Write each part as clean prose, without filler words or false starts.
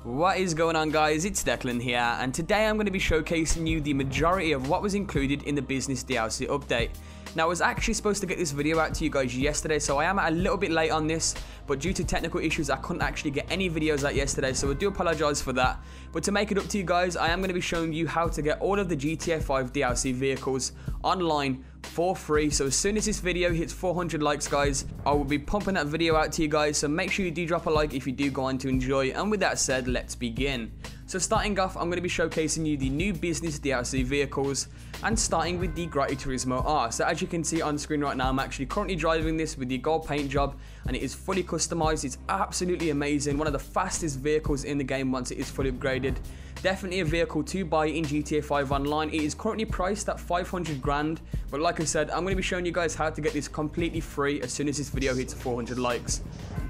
What is going on, guys? It's Declan here, and today I'm going to be showcasing you the majority of what was included in the business DLC update. Now, I was actually supposed to get this video out to you guys yesterday, so I am a little bit late on this, but due to technical issues I couldn't actually get any videos out yesterday, so I do apologize for that. But to make it up to you guys, I am going to be showing you how to get all of the GTA 5 DLC vehicles online for free. So as soon as this video hits 400 likes, guys, I will be pumping that video out to you guys, so make sure you do drop a like if you do go on to enjoy. And with that said, let's begin. So starting off, I'm going to be showcasing you the new business DLC vehicles, and starting with the Gran Turismo R. So as you can see on screen right now, I'm actually currently driving this with the gold paint job, and it is fully customized. It's absolutely amazing, one of the fastest vehicles in the game once it is fully upgraded. Definitely a vehicle to buy in GTA 5 Online. It is currently priced at 500 grand, but like I said, I'm going to be showing you guys how to get this completely free as soon as this video hits 400 likes.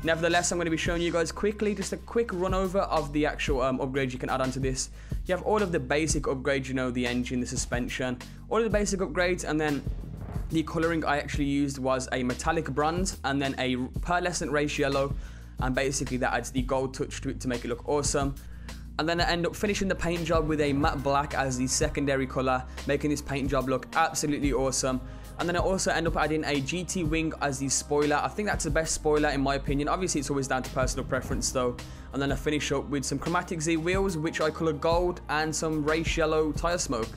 Nevertheless, I'm going to be showing you guys quickly just a quick run over of the actual upgrades you can add onto this. You have all of the basic upgrades, you know, the engine, the suspension, all of the basic upgrades, and then the colouring I actually used was a metallic bronze and then a pearlescent race yellow, and basically that adds the gold touch to it to make it look awesome. And then I end up finishing the paint job with a matte black as the secondary colour, making this paint job look absolutely awesome. And then I also end up adding a GT wing as the spoiler. I think that's the best spoiler in my opinion. Obviously it's always down to personal preference though. And then I finish up with some Chromatic Z wheels, which I colour gold, and some race yellow tyre smoke.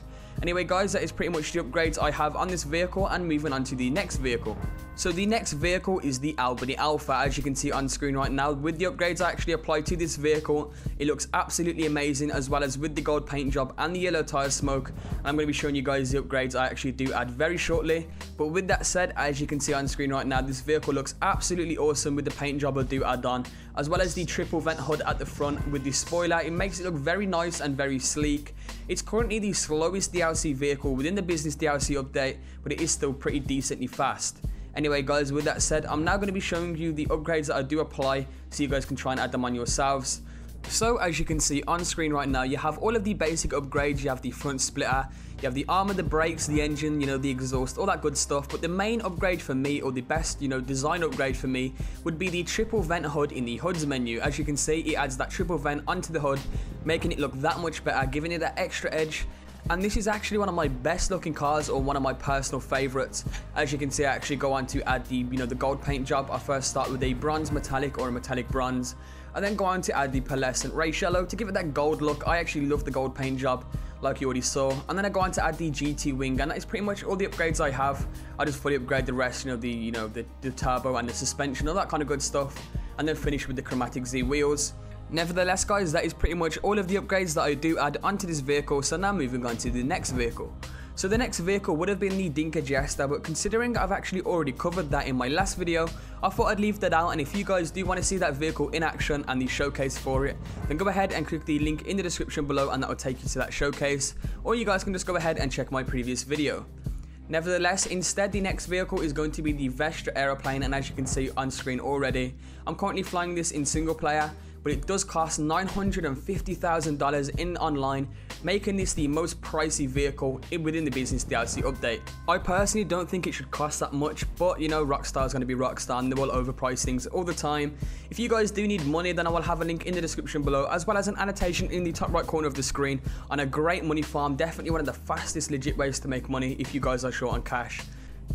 Anyway guys, that is pretty much the upgrades I have on this vehicle, and moving on to the next vehicle. So the next vehicle is the Alberni Alpha. As you can see on screen right now, with the upgrades I actually applied to this vehicle, it looks absolutely amazing, as well as with the gold paint job and the yellow tyre smoke. And I'm going to be showing you guys the upgrades I actually do add very shortly. But with that said, as you can see on screen right now, this vehicle looks absolutely awesome with the paint job I do add on, as well as the triple vent hood at the front with the spoiler. It makes it look very nice and very sleek. It's currently the slowest DLC vehicle within the business DLC update, but it is still pretty decently fast. Anyway guys, with that said, I'm now going to be showing you the upgrades that I do apply, so you guys can try and add them on yourselves. So as you can see on screen right now, you have all of the basic upgrades. You have the front splitter, you have the armor, the brakes, the engine, you know, the exhaust, all that good stuff. But the main upgrade for me, or the best, you know, design upgrade for me, would be the triple vent hood in the hoods menu. As you can see, it adds that triple vent onto the hood, making it look that much better, giving it that extra edge. And this is actually one of my best looking cars, or one of my personal favorites. As you can see, I actually go on to add the, you know, the gold paint job. I first start with a bronze metallic or a metallic bronze, and then go on to add the pearlescent race yellow to give it that gold look. I actually love the gold paint job, like you already saw. And then I go on to add the GT wing, and that is pretty much all the upgrades I have. I just fully upgrade the rest, the turbo and the suspension, all that kind of good stuff, and then finish with the Chromatic Z wheels. Nevertheless guys, that is pretty much all of the upgrades that I do add onto this vehicle. So now moving on to the next vehicle. So the next vehicle would have been the Dinka Jester, but considering I've actually already covered that in my last video, I thought I'd leave that out. And if you guys do want to see that vehicle in action and the showcase for it, then go ahead and click the link in the description below, and that will take you to that showcase. Or you guys can just go ahead and check my previous video. Nevertheless, instead, the next vehicle is going to be the Vestra aeroplane, and as you can see on screen already, I'm currently flying this in single player, but it does cost $950,000 in online, making this the most pricey vehicle within the business DLC update. I personally don't think it should cost that much, but you know, Rockstar is going to be Rockstar, and they will overprice things all the time. If you guys do need money, then I will have a link in the description below, as well as an annotation in the top right corner of the screen on a great money farm. Definitely one of the fastest legit ways to make money if you guys are short on cash.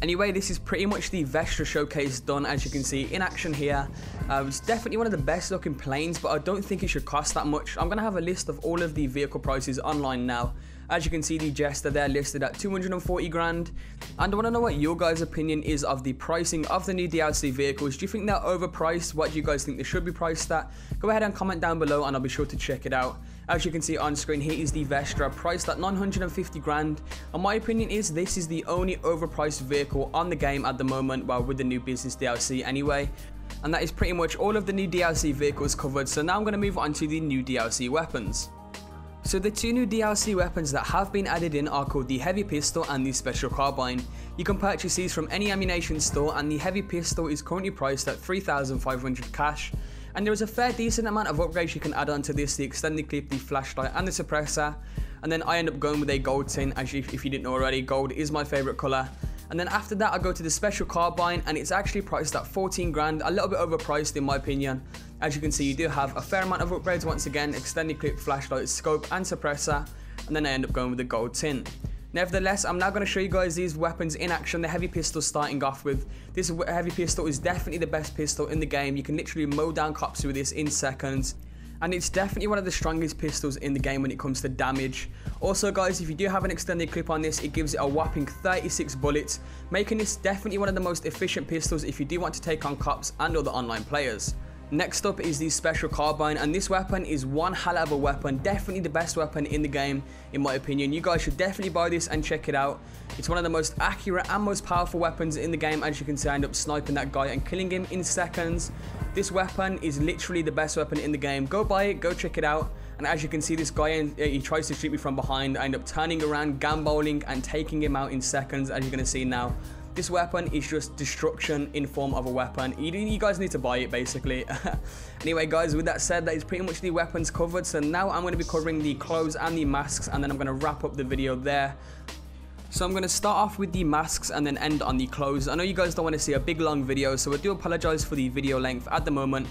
Anyway, this is pretty much the Vestra showcase done, as you can see in action here. It's definitely one of the best looking planes, but I don't think it should cost that much. I'm going to have a list of all of the vehicle prices online now. As you can see, the Jester there listed at 240 grand. And I want to know what your guys' opinion is of the pricing of the new DLC vehicles. Do you think they're overpriced? What do you guys think they should be priced at? Go ahead and comment down below, and I'll be sure to check it out. As you can see on screen, here is the Vestra, priced at 950 grand. And my opinion is this is the only overpriced vehicle on the game at the moment, well, with the new business DLC anyway. And that is pretty much all of the new DLC vehicles covered. So now I'm going to move on to the new DLC weapons. So the two new DLC weapons that have been added in are called the Heavy Pistol and the Special Carbine. You can purchase these from any ammunition store, and the Heavy Pistol is currently priced at 3,500 cash. And there is a fair decent amount of upgrades you can add onto this: the extended clip, the flashlight and the suppressor. And then I end up going with a gold tin, as if you didn't know already, gold is my favourite colour. And then after that, I go to the special carbine, and it's actually priced at 14 grand, a little bit overpriced in my opinion. As you can see, you do have a fair amount of upgrades once again, extended clip, flashlight, scope, and suppressor, and then I end up going with the gold tin. Nevertheless, I'm now going to show you guys these weapons in action, the heavy pistol starting off with. This heavy pistol is definitely the best pistol in the game. You can literally mow down cops with this in seconds. And it's definitely one of the strongest pistols in the game when it comes to damage. Also guys, if you do have an extended clip on this, it gives it a whopping 36 bullets, making this definitely one of the most efficient pistols if you do want to take on cops and other online players. Next up is the special carbine, and this weapon is one hell of a weapon, definitely the best weapon in the game in my opinion. You guys should definitely buy this and check it out. It's one of the most accurate and most powerful weapons in the game. As you can see, I end up sniping that guy and killing him in seconds. This weapon is literally the best weapon in the game. Go buy it, go check it out. And as you can see, this guy, he tries to shoot me from behind. I end up turning around, gamboling, and taking him out in seconds, as you're going to see now. This weapon is just destruction in form of a weapon. You guys need to buy it basically. Anyway guys, with that said, that is pretty much the weapons covered. So now I'm going to be covering the clothes and the masks, and then I'm going to wrap up the video there. So I'm going to start off with the masks and then end on the clothes. I know you guys don't want to see a big long video, so I do apologize for the video length at the moment.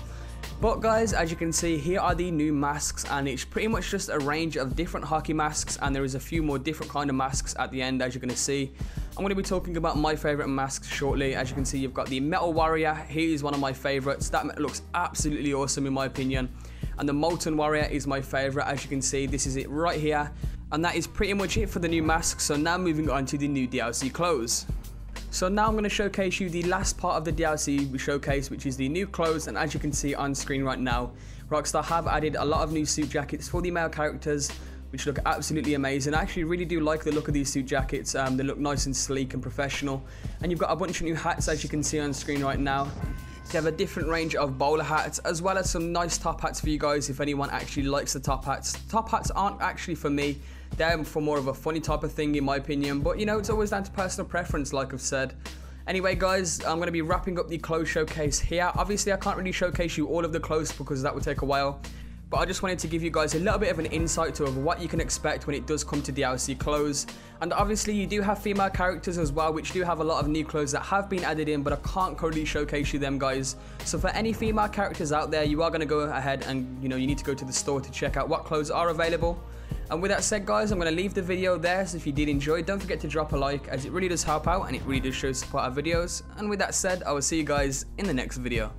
But guys, as you can see, here are the new masks, and it's pretty much just a range of different hockey masks, and there is a few more different kind of masks at the end, as you're going to see. I'm going to be talking about my favorite masks shortly. As you can see, you've got the Metal Warrior. He is one of my favorites. That looks absolutely awesome in my opinion. And the Molten Warrior is my favorite. As you can see, this is it right here. And that is pretty much it for the new masks. So now moving on to the new DLC clothes. So now I'm going to showcase you the last part of the DLC showcase, which is the new clothes. And as you can see on screen right now, Rockstar have added a lot of new suit jackets for the male characters, which look absolutely amazing. I actually really do like the look of these suit jackets. They look nice and sleek and professional. And you've got a bunch of new hats, as you can see on screen right now. You have a different range of bowler hats, as well as some nice top hats for you guys if anyone actually likes the top hats. Top hats aren't actually for me. They're for more of a funny type of thing in my opinion, but you know, it's always down to personal preference, like I've said. Anyway guys, I'm going to be wrapping up the clothes showcase here. Obviously I can't really showcase you all of the clothes because that would take a while, but I just wanted to give you guys a little bit of an insight to what you can expect when it does come to DLC clothes. And obviously you do have female characters as well, which do have a lot of new clothes that have been added in, but I can't currently showcase you them guys. So for any female characters out there, you are going to go ahead and you need to go to the store to check out what clothes are available. And with that said guys, I'm going to leave the video there, so if you did enjoy, don't forget to drop a like, as it really does help out and it really does show support our videos. And with that said, I will see you guys in the next video.